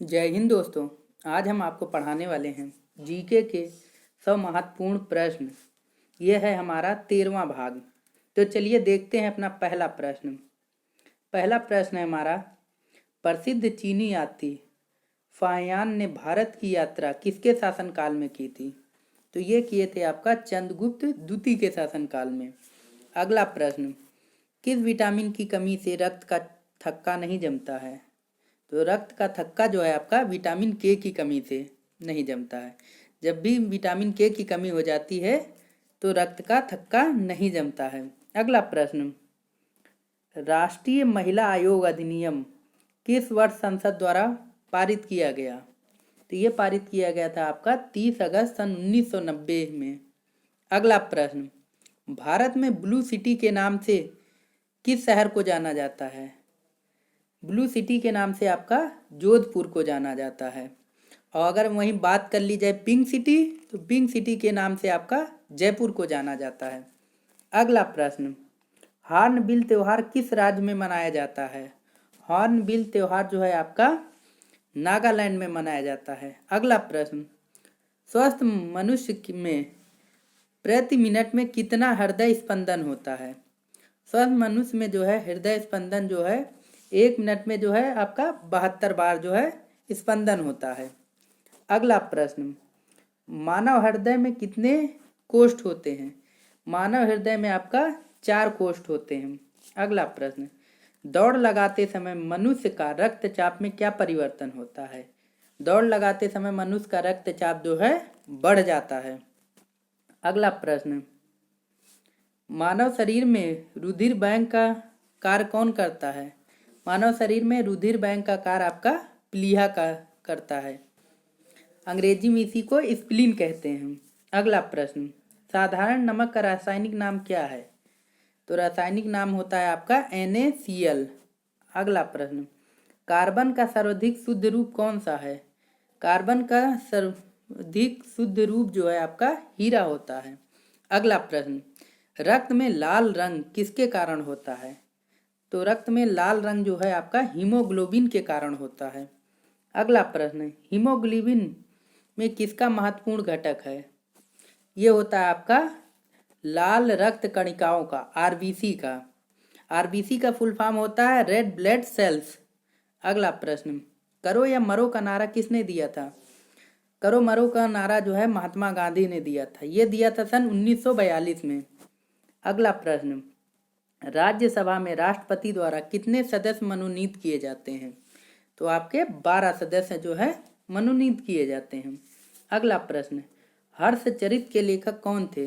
जय हिंद दोस्तों। आज हम आपको पढ़ाने वाले हैं जीके के 100 महत्वपूर्ण प्रश्न। यह है हमारा 13वां भाग। तो चलिए देखते हैं अपना पहला प्रश्न। पहला प्रश्न है हमारा, प्रसिद्ध चीनी यात्री फाहियान ने भारत की यात्रा किसके शासनकाल में की थी? तो ये किए थे आपका चंद्रगुप्त द्वितीय के शासनकाल में। अगला प्रश्न, किस विटामिन की कमी से रक्त का थक्का नहीं जमता है? तो रक्त का थक्का जो है आपका विटामिन के की कमी से नहीं जमता है। जब भी विटामिन के की कमी हो जाती है तो रक्त का थक्का नहीं जमता है। अगला प्रश्न, राष्ट्रीय महिला आयोग अधिनियम किस वर्ष संसद द्वारा पारित किया गया? तो ये पारित किया गया था आपका 30 अगस्त सन 1990 में। अगला प्रश्न, भारत में ब्लू सिटी के नाम से किस शहर को जाना जाता है? ब्लू सिटी के नाम से आपका जोधपुर को जाना जाता है। और अगर वहीं बात कर ली जाए पिंक सिटी, तो पिंक सिटी के नाम से आपका जयपुर को जाना जाता है। अगला प्रश्न, हॉर्नबिल त्यौहार किस राज्य में मनाया जाता है? हॉर्नबिल त्यौहार जो है आपका नागालैंड में मनाया जाता है। अगला प्रश्न, स्वस्थ मनुष्य में प्रति मिनट में कितना हृदय स्पंदन होता है? स्वस्थ मनुष्य में जो है हृदय स्पंदन जो है 1 मिनट में जो है आपका 72 बार जो है स्पंदन होता है। अगला प्रश्न, मानव हृदय में कितने कोष्ठ होते हैं? मानव हृदय में आपका 4 कोष्ठ होते हैं। अगला प्रश्न, दौड़ लगाते समय मनुष्य का रक्तचाप में क्या परिवर्तन होता है? दौड़ लगाते समय मनुष्य का रक्तचाप जो है बढ़ जाता है। अगला प्रश्न, मानव शरीर में रुधिर बैंक का कार्य कौन करता है? मानव शरीर में रुधिर बैंक का कार्य आपका प्लीहा का करता है। अंग्रेजी में इसी को स्प्लीन कहते हैं। अगला प्रश्न, साधारण नमक का रासायनिक नाम क्या है? तो रासायनिक नाम होता है आपका NaCl। अगला प्रश्न, कार्बन का सर्वाधिक शुद्ध रूप कौन सा है? कार्बन का सर्वाधिक शुद्ध रूप जो है आपका हीरा होता है। अगला प्रश्न, रक्त में लाल रंग किसके कारण होता है? तो रक्त में लाल रंग जो है आपका हीमोग्लोबिन के कारण होता है। अगला प्रश्न, हीमोग्लोबिन में किसका महत्वपूर्ण घटक है? ये होता है आपका लाल रक्त कणिकाओं का, RBC का। RBC का फुल फॉर्म होता है रेड ब्लड सेल्स। अगला प्रश्न, करो या मरो का नारा किसने दिया था? करो मरो का नारा जो है महात्मा गांधी ने दिया था। ये दिया था सन 1942 में। अगला प्रश्न, राज्यसभा में राष्ट्रपति द्वारा कितने सदस्य मनोनीत किए जाते हैं? तो आपके 12 सदस्य जो है मनोनीत किए जाते हैं। अगला प्रश्न, हर्षचरित के लेखक कौन थे?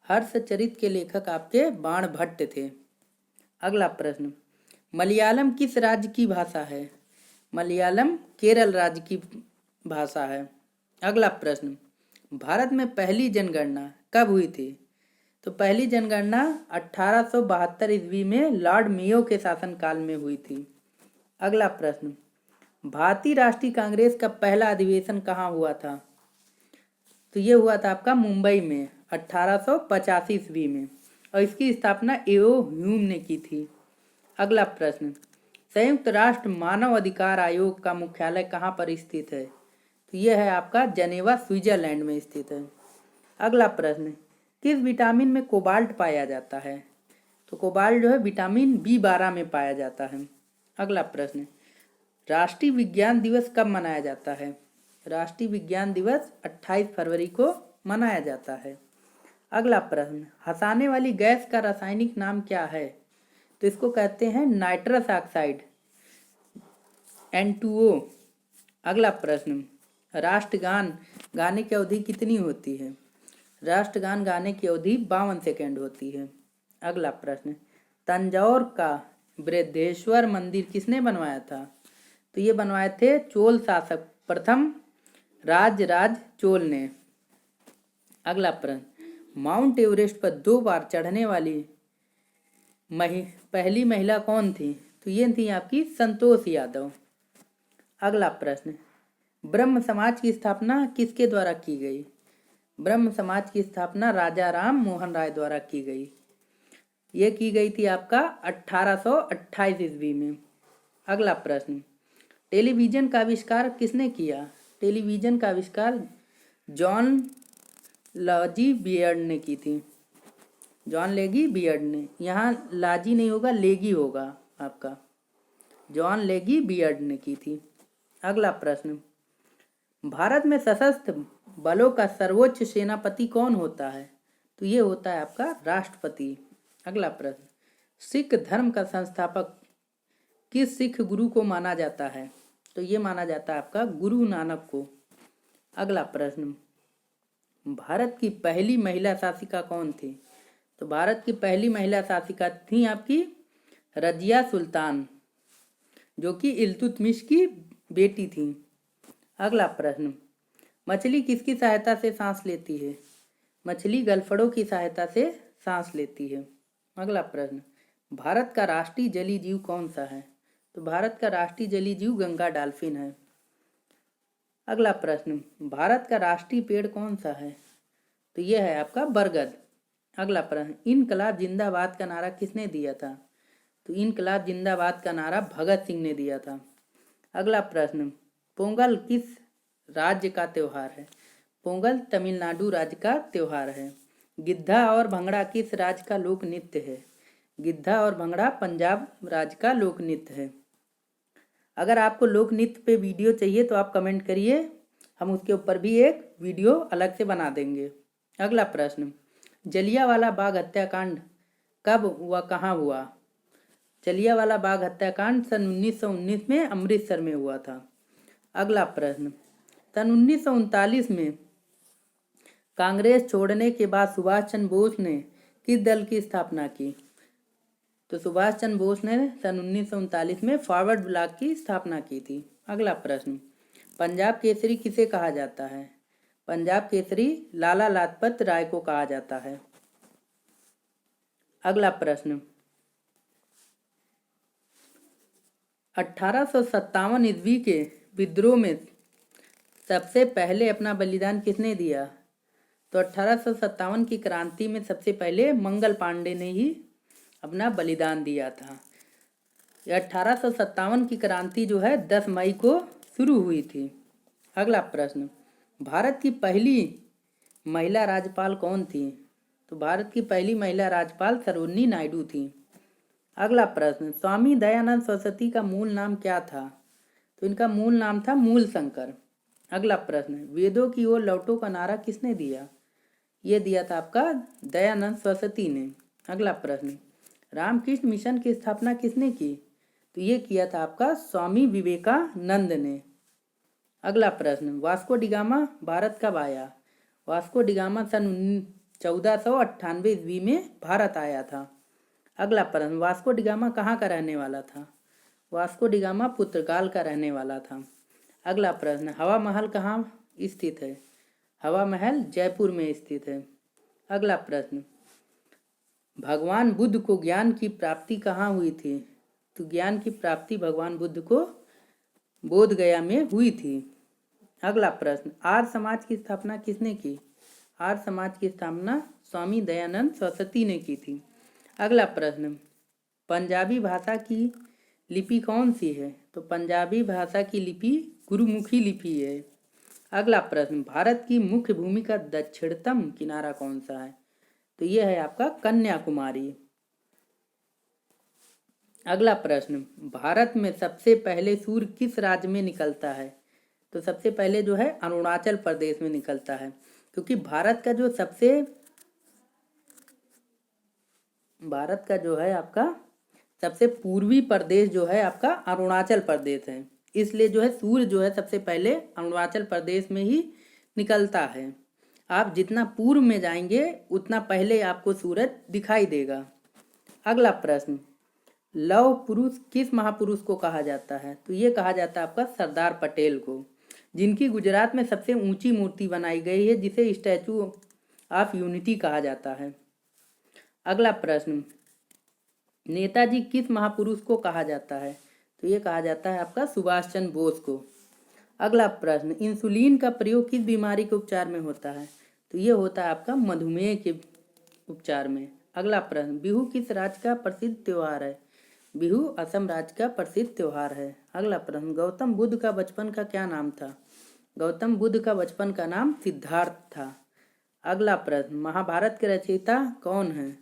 हर्षचरित के लेखक आपके बाणभट्ट थे। अगला प्रश्न, मलयालम किस राज्य की भाषा है? मलयालम केरल राज्य की भाषा है। अगला प्रश्न, भारत में पहली जनगणना कब हुई थी? तो पहली जनगणना 1872 ईस्वी में लॉर्ड मेयो के शासनकाल में हुई थी। अगला प्रश्न, भारतीय राष्ट्रीय कांग्रेस का पहला अधिवेशन कहाँ हुआ था? तो ये हुआ था आपका मुंबई में 1885 ईस्वी में, और इसकी स्थापना एओ ह्यूम ने की थी। अगला प्रश्न, संयुक्त राष्ट्र मानव अधिकार आयोग का मुख्यालय कहाँ पर स्थित है? तो यह है आपका जनेवा स्विट्जरलैंड में स्थित है। अगला प्रश्न, किस विटामिन में कोबाल्ट पाया जाता है? तो कोबाल्ट जो है विटामिन B12 में पाया जाता है। अगला प्रश्न, राष्ट्रीय विज्ञान दिवस कब मनाया जाता है? राष्ट्रीय विज्ञान दिवस 28 फरवरी को मनाया जाता है। अगला प्रश्न, हंसाने वाली गैस का रासायनिक नाम क्या है? तो इसको कहते हैं नाइट्रस ऑक्साइड, N2O। अगला प्रश्न, राष्ट्रगान गाने की अवधि कितनी होती है? राष्ट्रगान गाने की अवधि 52 सेकेंड होती है। अगला प्रश्न, तंजौर का बृहदेश्वर मंदिर किसने बनवाया था? तो ये बनवाए थे चोल शासक प्रथम राजराज चोल ने। अगला प्रश्न, माउंट एवरेस्ट पर 2 बार चढ़ने वाली पहली महिला कौन थी? तो ये थी आपकी संतोष यादव। अगला प्रश्न, ब्रह्म समाज की स्थापना किसके द्वारा की गई? ब्रह्म समाज की स्थापना राजा राम मोहन राय द्वारा की गई। ये की गई थी आपका 1828 ईस्वी में। अगला प्रश्न, टेलीविज़न का आविष्कार किसने किया? टेलीविज़न का आविष्कार जॉन लॉजी बियर्ड ने की थी। जॉन लेगी बियर्ड ने, यहाँ लाजी नहीं होगा, लेगी होगा आपका। जॉन लेगी बियर्ड ने की थी। अगला प्रश्न, भारत में सशस्त्र बलों का सर्वोच्च सेनापति कौन होता है? तो ये होता है आपका राष्ट्रपति। अगला प्रश्न, सिख धर्म का संस्थापक किस सिख गुरु को माना जाता है? तो ये माना जाता है आपका गुरु नानक को। अगला प्रश्न, भारत की पहली महिला शासिका कौन थी? तो भारत की पहली महिला शासिका थी आपकी रजिया सुल्तान, जो कि इल्तुतमिश की बेटी थी। अगला प्रश्न, मछली किसकी सहायता से सांस लेती है? मछली गलफड़ों की सहायता से सांस लेती है। अगला प्रश्न, भारत का राष्ट्रीय जलीय जीव कौन सा है? तो भारत का राष्ट्रीय जलीय जीव गंगा डॉल्फिन है। अगला प्रश्न, भारत का राष्ट्रीय पेड़ कौन सा है? तो यह है आपका बरगद। अगला प्रश्न, इनकलाब जिंदाबाद का नारा किसने दिया था? तो इनकलाब जिंदाबाद का नारा भगत सिंह ने दिया था। अगला प्रश्न, पोंगल किस राज्य का त्यौहार है? पोंगल तमिलनाडु राज्य का त्यौहार है। गिद्धा और भंगड़ा किस राज्य का लोक नृत्य है? गिद्धा और भंगड़ा पंजाब राज्य का लोक नृत्य है। अगर आपको लोक नृत्य पे वीडियो चाहिए तो आप कमेंट करिए, हम उसके ऊपर भी एक वीडियो अलग से बना देंगे। अगला प्रश्न, जलियांवाला बाग हत्याकांड कब व कहाँ हुआ? जलियांवाला बाग हत्याकांड सन 1919 में अमृतसर में हुआ था। अगला प्रश्न, सन 1939 में कांग्रेस छोड़ने के बाद सुभाष चंद्र बोस ने किस दल की स्थापना की? तो सुभाष चंद्र बोस ने सन 1939 में फॉरवर्ड ब्लॉक की स्थापना की थी। अगला प्रश्न, पंजाब केसरी किसे कहा जाता है? पंजाब केसरी लाला लाजपत राय को कहा जाता है। अगला प्रश्न, 1857 ईस्वी के विद्रोह में सबसे पहले अपना बलिदान किसने दिया? तो 1857 की क्रांति में सबसे पहले मंगल पांडे ने ही अपना बलिदान दिया था। 1857 की क्रांति जो है 10 मई को शुरू हुई थी। अगला प्रश्न, भारत की पहली महिला राज्यपाल कौन थी? तो भारत की पहली महिला राज्यपाल सरोजिनी नायडू थी। अगला प्रश्न, स्वामी दयानंद सरस्वती का मूल नाम क्या था? तो इनका मूल नाम था मूल शंकर। अगला प्रश्न, वेदों की ओर लौटो का नारा किसने दिया? ये दिया था आपका दयानंद सरस्वती ने। अगला प्रश्न, रामकृष्ण मिशन की स्थापना किसने की? तो ये किया था आपका स्वामी विवेकानंद ने। अगला प्रश्न, वास्को डिगामा भारत कब आया? वास्को डिगामा सन 1498 ईस्वी में भारत आया था। अगला प्रश्न, वास्को डिगामा कहाँ का रहने वाला था? वास्को डिगामा पुर्तगाल का रहने वाला था। अगला प्रश्न, हवा महल कहाँ स्थित है? हवा महल जयपुर में स्थित है। अगला प्रश्न, भगवान बुद्ध को ज्ञान की प्राप्ति कहाँ हुई थी? तो ज्ञान की प्राप्ति भगवान बुद्ध को बोध गया में हुई थी। अगला प्रश्न, आर्य समाज की स्थापना किसने की? आर्य समाज की स्थापना स्वामी दयानंद सरस्वती ने की थी। अगला प्रश्न, पंजाबी भाषा की लिपि कौन सी है? तो पंजाबी भाषा की लिपि गुरुमुखी लिपि है। अगला प्रश्न, भारत की मुख्य भूमि का दक्षिणतम किनारा कौन सा है? तो यह है आपका कन्याकुमारी। अगला प्रश्न, भारत में सबसे पहले सूर्य किस राज्य में निकलता है? तो सबसे पहले जो है अरुणाचल प्रदेश में निकलता है, क्योंकि भारत का जो है आपका सबसे पूर्वी प्रदेश जो है आपका अरुणाचल प्रदेश है, इसलिए जो है सूर्य जो है सबसे पहले अरुणाचल प्रदेश में ही निकलता है। आप जितना पूर्व में जाएंगे उतना पहले आपको सूरज दिखाई देगा। अगला प्रश्न, लौह पुरुष किस महापुरुष को कहा जाता है? तो ये कहा जाता है आपका सरदार पटेल को, जिनकी गुजरात में सबसे ऊंची मूर्ति बनाई गई है, जिसे स्टैचू ऑफ यूनिटी कहा जाता है। अगला प्रश्न, नेताजी किस महापुरुष को कहा जाता है? तो ये कहा जाता है आपका सुभाष चंद्र बोस को। अगला प्रश्न, इंसुलिन का प्रयोग किस बीमारी के उपचार में होता है? तो ये होता है आपका मधुमेह के उपचार में। अगला प्रश्न, बिहू किस राज्य का प्रसिद्ध त्योहार है? बिहू असम राज्य का प्रसिद्ध त्योहार है। अगला प्रश्न, गौतम बुद्ध का बचपन का क्या नाम था? गौतम बुद्ध का बचपन का नाम सिद्धार्थ था। अगला प्रश्न, महाभारत के रचयिता कौन है?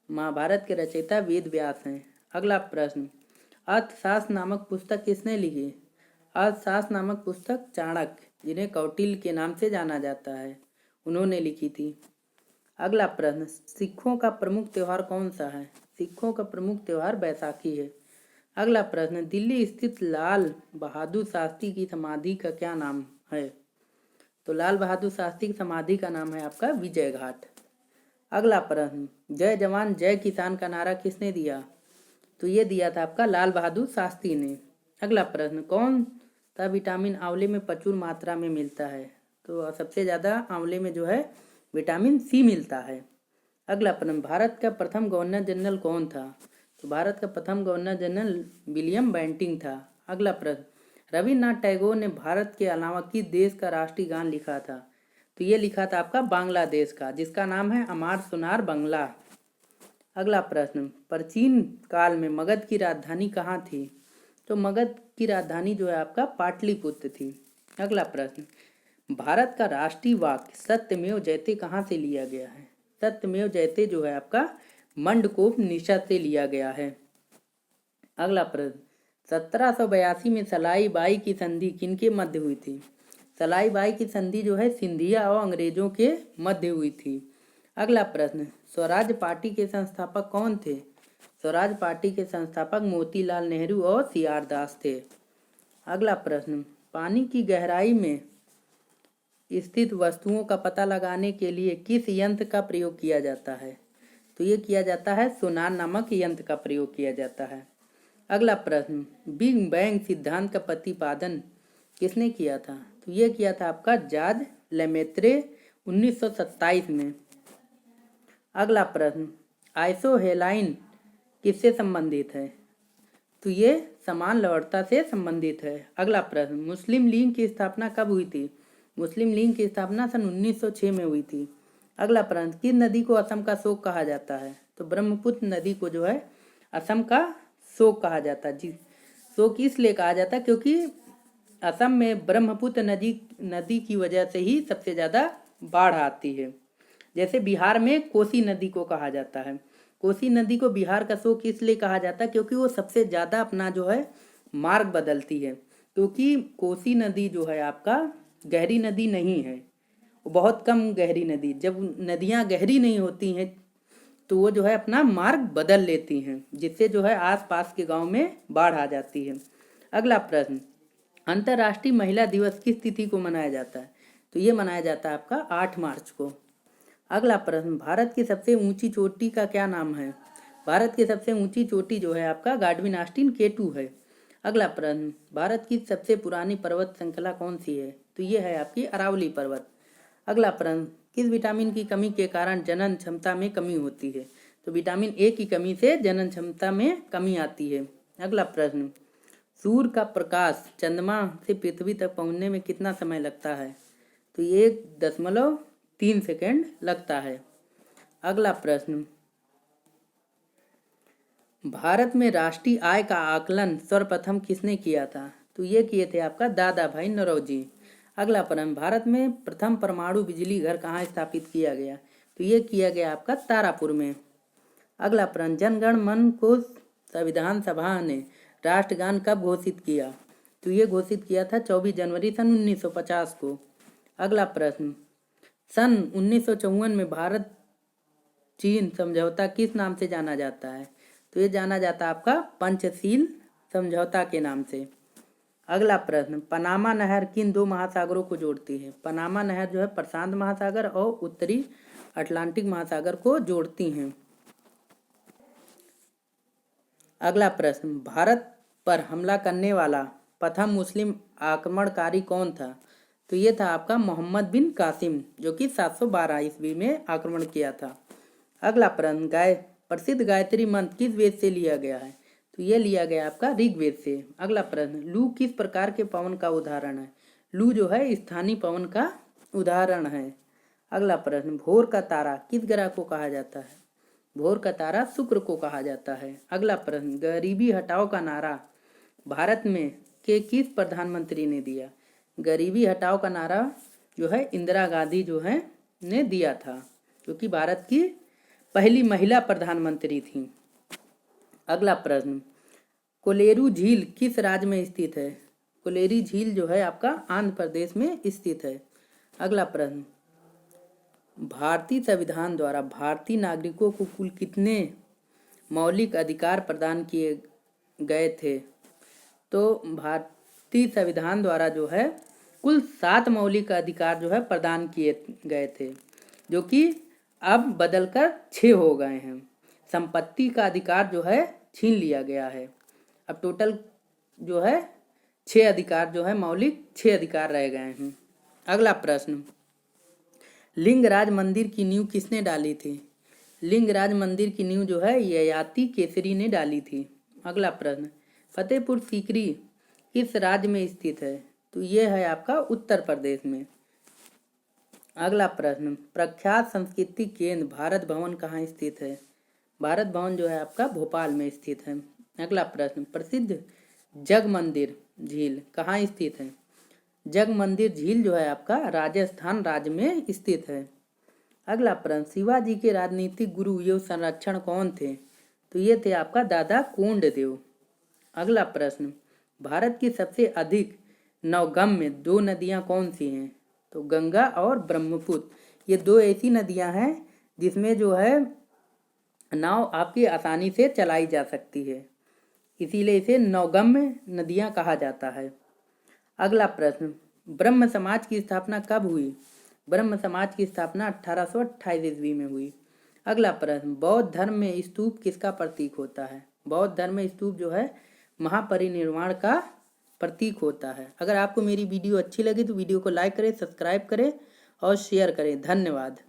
महाभारत के रचयिता वेद व्यास हैं। अगला प्रश्न, अर्थशास्त्र नामक पुस्तक किसने लिखी? अर्थशास्त्र नामक पुस्तक चाणक्य, जिन्हें कौटिल्य के नाम से जाना जाता है, उन्होंने लिखी थी। अगला प्रश्न, सिखों का प्रमुख त्योहार कौन सा है? सिखों का प्रमुख त्योहार बैसाखी है। अगला प्रश्न, दिल्ली स्थित लाल बहादुर शास्त्री की समाधि का क्या नाम है? तो लाल बहादुर शास्त्री की समाधि का नाम है आपका विजय घाट। अगला प्रश्न, जय जवान जय किसान का नारा किसने दिया? तो ये दिया था आपका लाल बहादुर शास्त्री ने। अगला प्रश्न, कौन सा विटामिन आंवले में प्रचुर मात्रा में मिलता है? तो सबसे ज़्यादा आंवले में जो है विटामिन सी मिलता है। अगला प्रश्न, भारत का प्रथम गवर्नर जनरल कौन था? तो भारत का प्रथम गवर्नर जनरल विलियम बेंटिंक था। अगला प्रश्न, रविन्द्रनाथ टैगोर ने भारत के अलावा किस देश का राष्ट्रीय गान लिखा था? तो ये लिखा था आपका बांग्लादेश का, जिसका नाम है अमार सुनार बंगला। अगला प्रश्न, प्राचीन काल में मगध की राजधानी कहाँ थी? तो मगध की राजधानी जो है आपका पाटलिपुत्र थी। अगला प्रश्न, भारत का राष्ट्रीय वाक्य सत्यमेव जयते कहाँ से लिया गया है? सत्यमेव जयते जो है आपका मंडकोपनिषद से लिया गया है। अगला प्रश्न, 1782 में सलाई बाई की संधि किनके मध्य हुई थी? सलाई बाई की संधि जो है सिंधिया और अंग्रेजों के मध्य हुई थी। अगला प्रश्न, स्वराज पार्टी के संस्थापक कौन थे? स्वराज पार्टी के संस्थापक मोतीलाल नेहरू और सी.आर. दास थे। अगला प्रश्न, पानी की गहराई में स्थित वस्तुओं का पता लगाने के लिए किस यंत्र का प्रयोग किया जाता है? तो ये किया जाता है सोनार नामक यंत्र का प्रयोग किया जाता है। अगला प्रश्न, बिग बैंग सिद्धांत का प्रतिपादन किसने किया था? तो ये किया था आपका जॉर्ज लेमेत्रे 1927 में। अगला प्रश्न, आइसोहेलाइन किससे संबंधित है? तो ये समान लवणता से संबंधित है। अगला प्रश्न, मुस्लिम लीग की स्थापना कब हुई थी? मुस्लिम लीग की स्थापना सन 1906 में हुई थी। अगला प्रश्न, किस नदी को असम का शोक कहा जाता है? तो ब्रह्मपुत्र नदी को जो है असम का शोक कहा जाता है। जी, शोक इसलिए कहा जाता है क्योंकि असम में ब्रह्मपुत्र नदी की वजह से ही सबसे ज़्यादा बाढ़ आती है। जैसे बिहार में कोसी नदी को कहा जाता है। कोसी नदी को बिहार का शोक इसलिए कहा जाता है क्योंकि वो सबसे ज़्यादा अपना जो है मार्ग बदलती है, क्योंकि कोसी नदी जो है आपका गहरी नदी नहीं है, वो बहुत कम गहरी नदी। जब नदियाँ गहरी नहीं होती हैं तो वो जो है अपना मार्ग बदल लेती हैं, जिससे जो है आसपास के गांव में बाढ़ आ जाती है। अगला प्रश्न, अंतर्राष्ट्रीय महिला दिवस किस तिथि को मनाया जाता है? तो ये मनाया जाता है आपका 8 मार्च को। अगला प्रश्न, भारत की सबसे ऊंची चोटी का क्या नाम है? भारत की सबसे ऊंची चोटी जो है आपका गाडविन ऑस्टिन K2 है। अगला प्रश्न, भारत की सबसे पुरानी पर्वत श्रृंखला कौन सी है? तो ये है आपकी अरावली पर्वत। अगला प्रश्न, किस विटामिन की कमी के कारण जनन क्षमता में कमी होती है? तो विटामिन ए की कमी से जनन क्षमता में कमी आती है। अगला प्रश्न, सूर्य का प्रकाश चंद्रमा से पृथ्वी तक पहुंचने में कितना समय लगता है? तो 1.3 सेकेंड लगता है। अगला प्रश्न, भारत में राष्ट्रीय आय का आकलन सर्वप्रथम किसने किया था? तो ये किए थे आपका दादा भाई नौरोजी। अगला प्रश्न, भारत में प्रथम परमाणु बिजली घर कहाँ स्थापित किया गया? तो ये किया गया आपका तारापुर में। अगला प्रश्न, जनगण मन को संविधान सभा ने राष्ट्रगान कब घोषित किया? तो ये घोषित किया था 24 जनवरी सन 1950 को। अगला प्रश्न, सन 1954 में भारत चीन समझौता किस नाम से जाना जाता है? तो ये जाना जाता है आपका पंचशील समझौता के नाम से। अगला प्रश्न, पनामा नहर किन 2 महासागरों को जोड़ती है? पनामा नहर जो है प्रशांत महासागर और उत्तरी अटलांटिक महासागर को जोड़ती हैं। अगला प्रश्न, भारत पर हमला करने वाला प्रथम मुस्लिम आक्रमणकारी कौन था? तो ये था आपका मोहम्मद बिन कासिम, जो कि 712 ईस्वी में आक्रमण किया था। अगला प्रश्न, प्रसिद्ध गायत्री मंत्र किस वेद से लिया गया है? तो ये लिया गया आपका ऋग्वेद से। अगला प्रश्न, लू किस प्रकार के पवन का उदाहरण है? लू जो है स्थानीय पवन का उदाहरण है। अगला प्रश्न, भोर का तारा किस ग्रह को कहा जाता है? भोर का तारा शुक्र को कहा जाता है। अगला प्रश्न, गरीबी हटाओ का नारा भारत में के किस प्रधानमंत्री ने दिया? गरीबी हटाओ का नारा जो है इंदिरा गांधी जो है ने दिया था, क्योंकि भारत की पहली महिला प्रधानमंत्री थी। अगला प्रश्न, कोलेरू झील किस राज्य में स्थित है? कोलेरी झील जो है आपका आंध्र प्रदेश में स्थित है। अगला प्रश्न, भारतीय संविधान द्वारा भारतीय नागरिकों को कुल कितने मौलिक अधिकार प्रदान किए गए थे? तो भारतीय संविधान द्वारा जो है कुल 7 मौलिक अधिकार जो है प्रदान किए गए थे, जो कि अब बदलकर 6 हो गए हैं। संपत्ति का अधिकार जो है छीन लिया गया है। अब टोटल जो है 6 अधिकार जो है मौलिक 6 अधिकार रह गए हैं। अगला प्रश्न, लिंगराज मंदिर की नींव किसने डाली थी? लिंगराज मंदिर की नींव जो है ययाति केसरी ने डाली थी। अगला प्रश्न, फतेहपुर सीकरी किस राज्य में स्थित है? तो ये है आपका उत्तर प्रदेश में। अगला प्रश्न, प्रख्यात सांस्कृतिक केंद्र भारत भवन कहाँ स्थित है? भारत भवन जो है आपका भोपाल में स्थित है। अगला प्रश्न, प्रसिद्ध जग मंदिर झील कहाँ स्थित है? जग मंदिर झील जो है आपका राजस्थान राज्य में स्थित है। अगला प्रश्न, शिवाजी के राजनीतिक गुरु एवं संरक्षण कौन थे? तो ये थे आपका दादा कोंडदेव। अगला प्रश्न, भारत की सबसे अधिक नौगम्य 2 नदियां कौन सी हैं? तो गंगा और ब्रह्मपुत्र। ये 2 ऐसी नदियां हैं जिसमें जो है नाव आपकी आसानी से चलाई जा सकती है, इसीलिए इसे नौगम्य नदियां कहा जाता है। अगला प्रश्न, ब्रह्म समाज की स्थापना कब हुई? ब्रह्म समाज की स्थापना 1828 ईस्वी में हुई। अगला प्रश्न, बौद्ध धर्म में स्तूप किसका प्रतीक होता है? बौद्ध धर्म में स्तूप जो है महापरिनिर्वाण का प्रतीक होता है। अगर आपको मेरी वीडियो अच्छी लगी तो वीडियो को लाइक करें, सब्सक्राइब करें और शेयर करें। धन्यवाद।